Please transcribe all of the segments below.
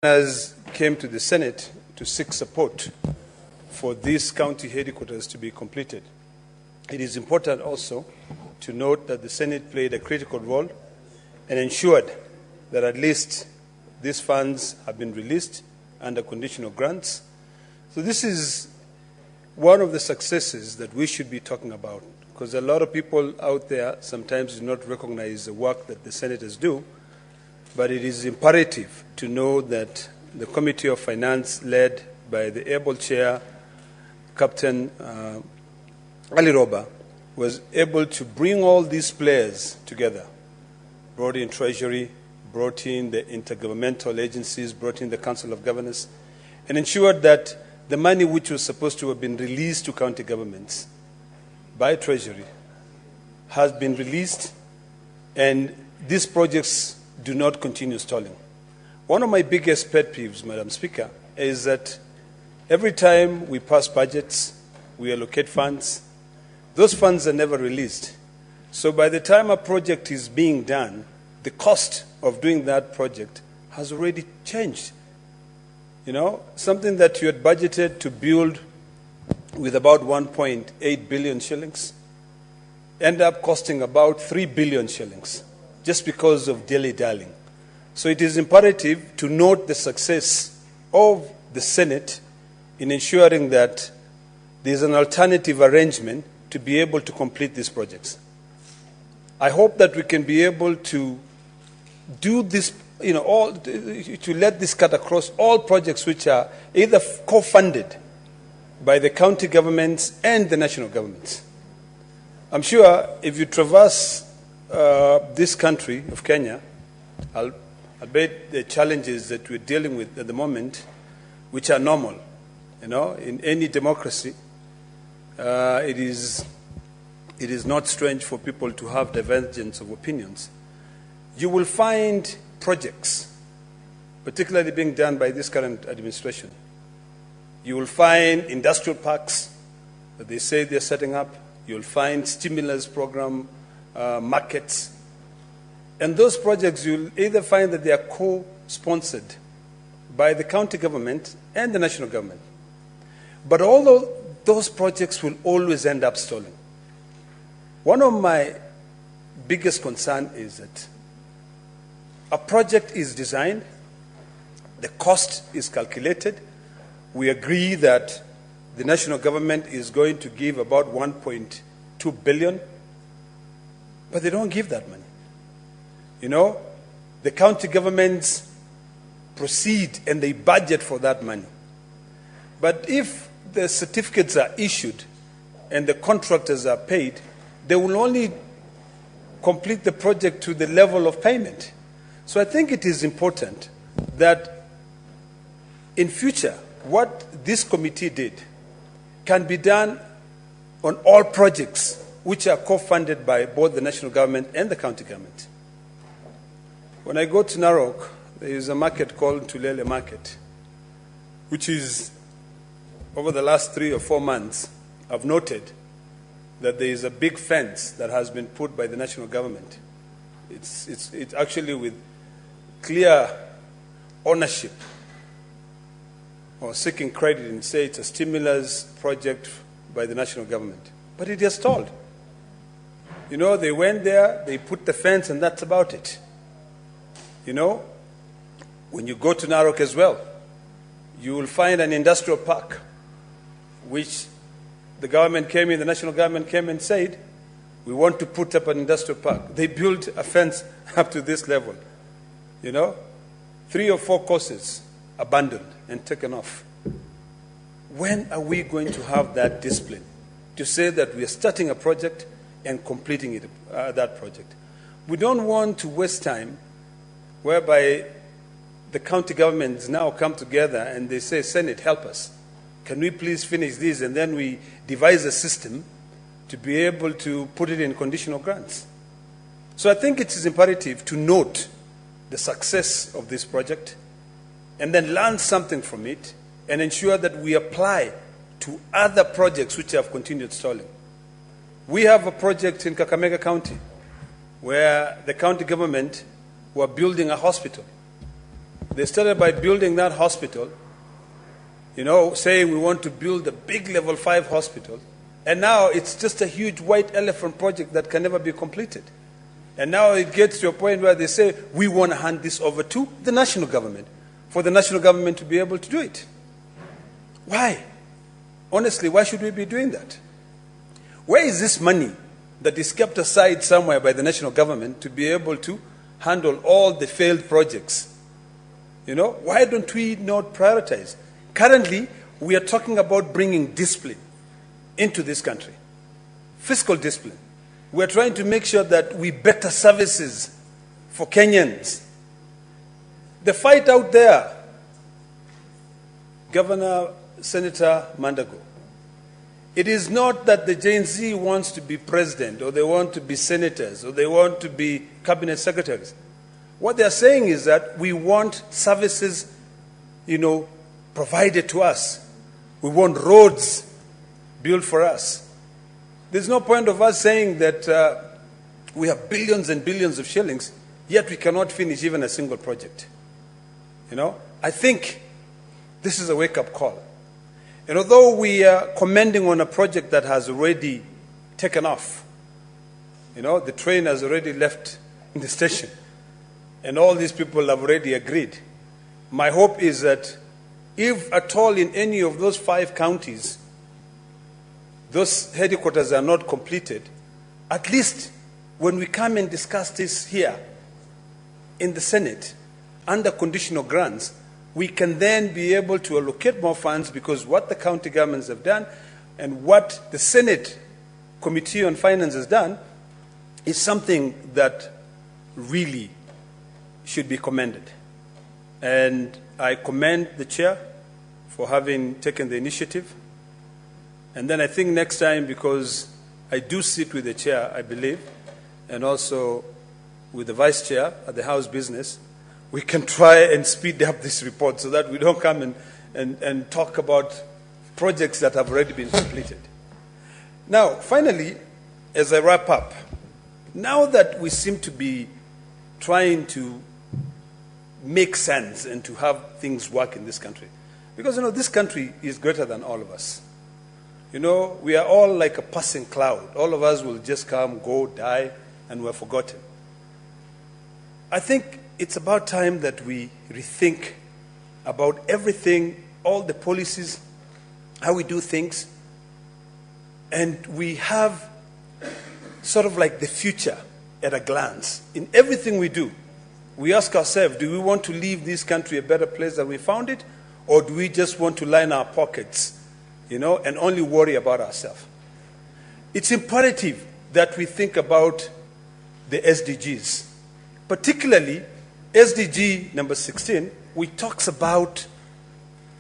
Kenyans came to the Senate to seek support for these county headquarters to be completed. It is important also to note that the Senate played a critical role and ensured that at least these funds have been released under conditional grants. So this is one of the successes that we should be talking about, because a lot of people out there sometimes do not recognize the work that the senators do. But it is imperative to know that the Committee of Finance, led by the able chair, Captain Ali Roba, was able to bring all these players together, brought in Treasury, brought in the intergovernmental agencies, brought in the Council of Governors, and ensured that the money which was supposed to have been released to county governments by Treasury has been released, and these projects do not continue stalling. One of my biggest pet peeves, Madam Speaker, is that every time we pass budgets, we allocate funds, those funds are never released. So by the time a project is being done, the cost of doing that project has already changed. You know, something that you had budgeted to build with about 1.8 billion shillings end up costing about 3 billion shillings. Just because of dilly-dallying. So it is imperative to note the success of the Senate in ensuring that there is an alternative arrangement to be able to complete these projects. I hope that we can be able to do this, to let this cut across all projects which are either co-funded by the county governments and the national governments. I'm sure if you traverse this country of Kenya, I'll bet the challenges that we're dealing with at the moment, which are normal, in any democracy, it is not strange for people to have divergence of opinions. You will find projects, particularly being done by this current administration. You will find industrial parks that they say they're setting up. You'll find stimulus program markets. And those projects, you'll either find that they are co-sponsored by the county government and the national government. But although those projects will always end up stalling, one of my biggest concerns is that a project is designed, the cost is calculated, we agree that the national government is going to give about 1.2 billion, but they don't give that money. The county governments proceed and they budget for that money. But if the certificates are issued and the contractors are paid, they will only complete the project to the level of payment. So I think it is important that in future, what this committee did can be done on all projects which are co-funded by both the national government and the county government. When I go to Narok, there is a market called Tulele Market, which is, over the last 3 or 4 months, I've noted that there is a big fence that has been put by the national government. It's actually with clear ownership or seeking credit and say it's a stimulus project by the national government. But it is stalled. They went there, they put the fence, and that's about it. When you go to Narok as well, you will find an industrial park, which the national government came and said, we want to put up an industrial park. They built a fence up to this level. 3 or 4 courses abandoned and taken off. When are we going to have that discipline to say that we are starting a project and completing that project? We don't want to waste time whereby the county governments now come together and they say, Senate, help us. Can we please finish this? And then we devise a system to be able to put it in conditional grants. So I think it is imperative to note the success of this project and then learn something from it and ensure that we apply to other projects which have continued stalling. We have a project in Kakamega County where the county government were building a hospital. They started by building that hospital, saying we want to build a big level 5 hospital. And now it's just a huge white elephant project that can never be completed. And now it gets to a point where they say, we want to hand this over to the national government, for the national government to be able to do it. Why? Honestly, why should we be doing that? Where is this money that is kept aside somewhere by the national government to be able to handle all the failed projects? Why don't we not prioritize? Currently, we are talking about bringing discipline into this country, fiscal discipline. We're trying to make sure that we better services for Kenyans. The fight out there, Governor, Senator Mandago, it is not that the Gen Z wants to be president, or they want to be senators, or they want to be cabinet secretaries. What they're saying is that we want services, provided to us. We want roads built for us. There's no point of us saying that we have billions and billions of shillings, yet we cannot finish even a single project. I think this is a wake-up call. And although we are commending on a project that has already taken off, the train has already left the station, and all these people have already agreed, my hope is that if at all in any of those 5 counties, those headquarters are not completed, at least when we come and discuss this here in the Senate, under conditional grants, we can then be able to allocate more funds, because what the county governments have done and what the Senate Committee on Finance has done is something that really should be commended. And I commend the chair for having taken the initiative. And then I think next time, because I do sit with the chair, I believe, and also with the vice chair at the House Business, we can try and speed up this report so that we don't come and talk about projects that have already been completed. Now, finally, as I wrap up, now that we seem to be trying to make sense and to have things work in this country, because, this country is greater than all of us. We are all like a passing cloud. All of us will just come, go, die, and we're forgotten. I think it's about time that we rethink about everything, all the policies, how we do things, and we have sort of like the future at a glance. In everything we do, we ask ourselves, do we want to leave this country a better place than we found it, or do we just want to line our pockets, and only worry about ourselves? It's imperative that we think about the SDGs, particularly SDG number 16, which talks about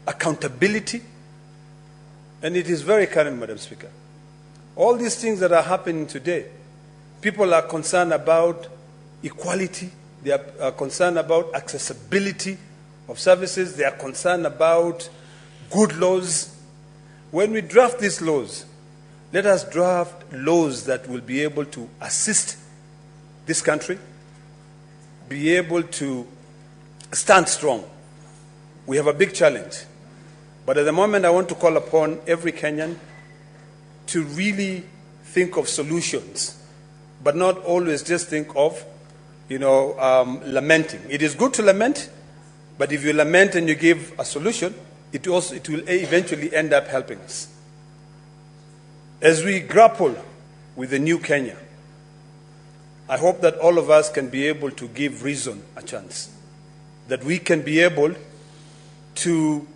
accountability, and it is very current, Madam Speaker. All these things that are happening today, people are concerned about equality, they are concerned about accessibility of services, they are concerned about good laws. When we draft these laws, let us draft laws that will be able to assist this country, be able to stand strong. We have a big challenge. But at the moment, I want to call upon every Kenyan to really think of solutions, but not always just think of, lamenting. It is good to lament, but if you lament and you give a solution, it will eventually end up helping us. As we grapple with the new Kenya, I hope that all of us can be able to give reason a chance, that we can be able to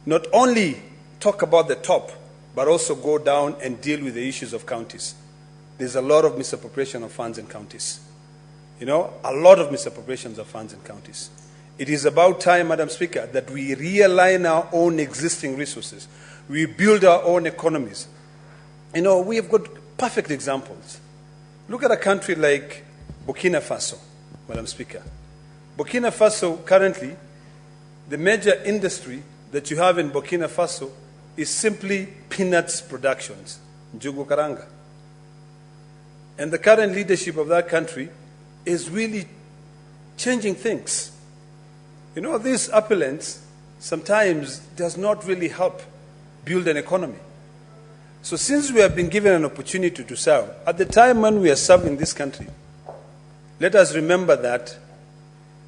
not only talk about the top, but also go down and deal with the issues of counties. There's a lot of misappropriation of funds in counties. A lot of misappropriations of funds in counties. It is about time, Madam Speaker, that we realign our own existing resources. We build our own economies. We have got perfect examples. Look at a country like Burkina Faso, Madam Speaker. Burkina Faso, currently, the major industry that you have in Burkina Faso is simply peanuts productions, njugu karanga. And the current leadership of that country is really changing things. You know, these appellants sometimes does not really help build an economy. So since we have been given an opportunity to serve, at the time when we are serving this country, let us remember that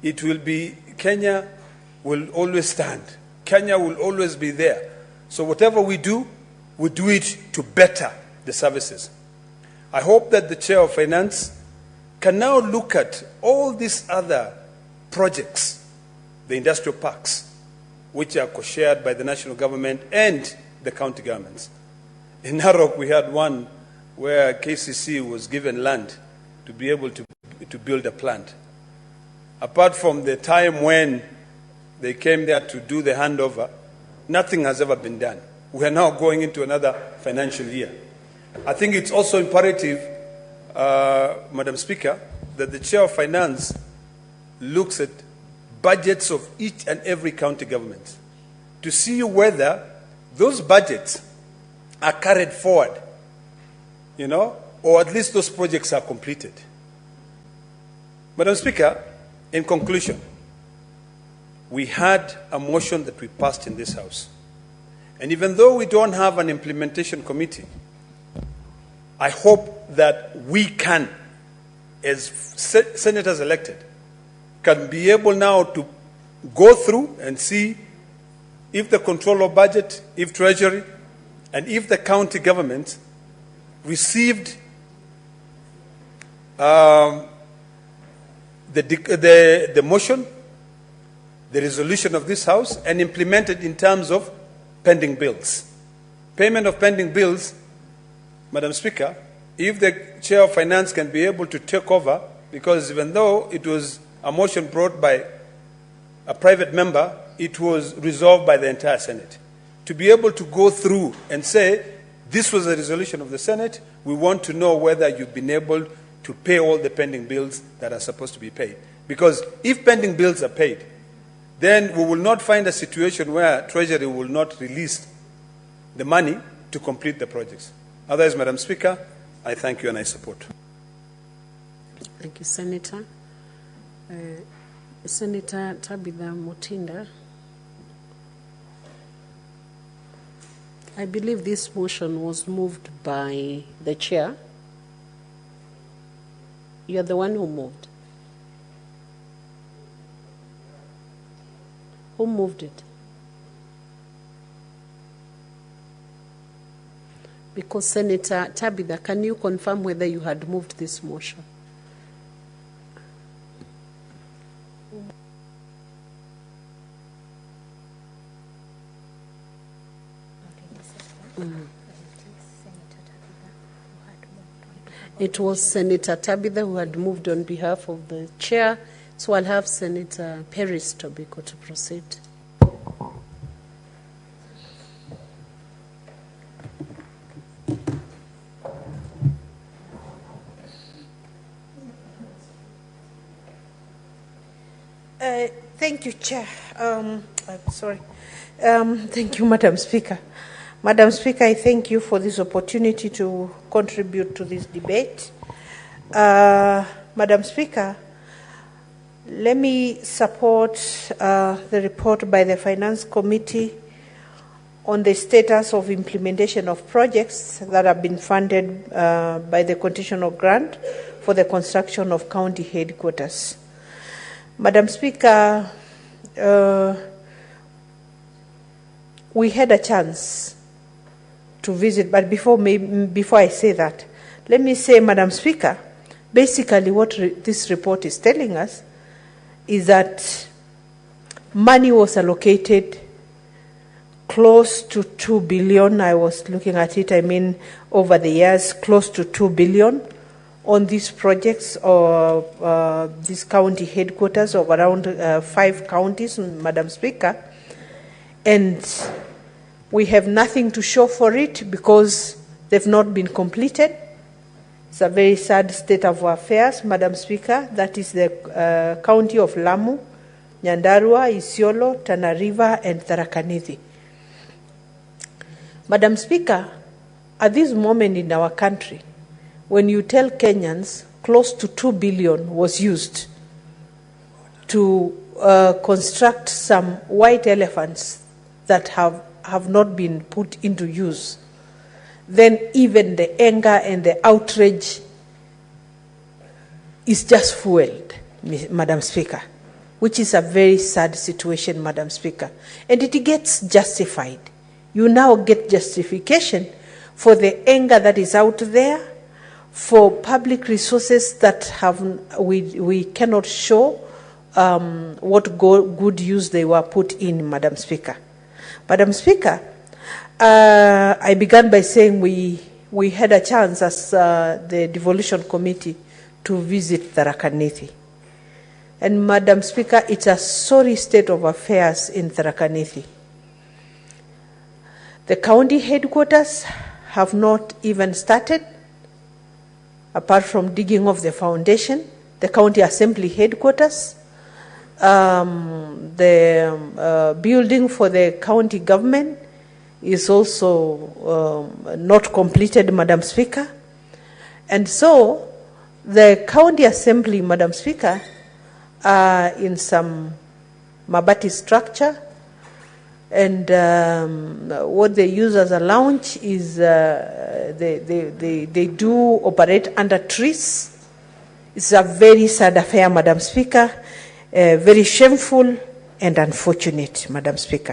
it will be Kenya will always stand. Kenya will always be there. So whatever we do it to better the services. I hope that the Chair of Finance can now look at all these other projects, the industrial parks, which are co-shared by the national government and the county governments. In Narok, we had one where KCC was given land to be able to build a plant. Apart from the time when they came there to do the handover, nothing has ever been done. We are now going into another financial year. I think it's also imperative, Madam Speaker, that the Chair of Finance looks at budgets of each and every county government to see whether those budgets are carried forward, you know, or at least those projects are completed. Madam Speaker, in conclusion, we had a motion that we passed in this House. And even though we don't have an implementation committee, I hope that we can, as senators elected, can be able now to go through and see if the control of budget, if Treasury, and if the county government received the motion, the resolution of this House, and implemented in terms of pending bills. Payment of pending bills, Madam Speaker, if the Chair of Finance can be able to take over, because even though it was a motion brought by a private member, it was resolved by the entire Senate. To be able to go through and say, this was a resolution of the Senate, we want to know whether you've been able to pay all the pending bills that are supposed to be paid. Because if pending bills are paid, then we will not find a situation where Treasury will not release the money to complete the projects. Otherwise, Madam Speaker, I thank you and I support. Thank you, Senator. Senator Tabitha Mutinda. I believe this motion was moved by the chair. You're the one who moved. Who moved it? Because Senator Tabitha, can you confirm whether you had moved this motion? It was Senator Tabitha who had moved on behalf of the chair, so I'll have Senator Peris Tobiko to proceed. Thank you, Chair. Thank you, Madam Speaker. Madam Speaker, I thank you for this opportunity to contribute to this debate. Madam Speaker, let me support the report by the Finance Committee on the status of implementation of projects that have been funded by the conditional grant for the construction of county headquarters. Madam Speaker, we had a chance to visit, but before I say that, let me say, Madam Speaker, basically what this report is telling us is that money was allocated close to 2 billion. I was looking at it, over the years, close to 2 billion on these projects or these county headquarters of around 5 counties, Madam Speaker. And we have nothing to show for it because they've not been completed. It's a very sad state of affairs, Madam Speaker. That is the county of Lamu, Nyandarua, Isiolo, Tana River, and Tharaka Nithi. Madam Speaker, at this moment in our country, when you tell Kenyans close to 2 billion was used to construct some white elephants that have not been put into use, then even the anger and the outrage is just fueled, Madam Speaker, which is a very sad situation, Madam Speaker. And it gets justified. You now get justification for the anger that is out there, for public resources that we cannot show what good use they were put in, Madam Speaker. Madam Speaker, I began by saying we had a chance as the devolution committee to visit Tharaka Nithi. And Madam Speaker, it's a sorry state of affairs in Tharaka Nithi. The county headquarters have not even started, apart from digging off the foundation. The county assembly headquarters, the building for the county government is also not completed, Madam Speaker. And so the county assembly, Madam Speaker, in some mabati structure, and what they use as a lounge is they do operate under trees. It's a very sad affair, Madam Speaker, very shameful and unfortunate, Madam Speaker.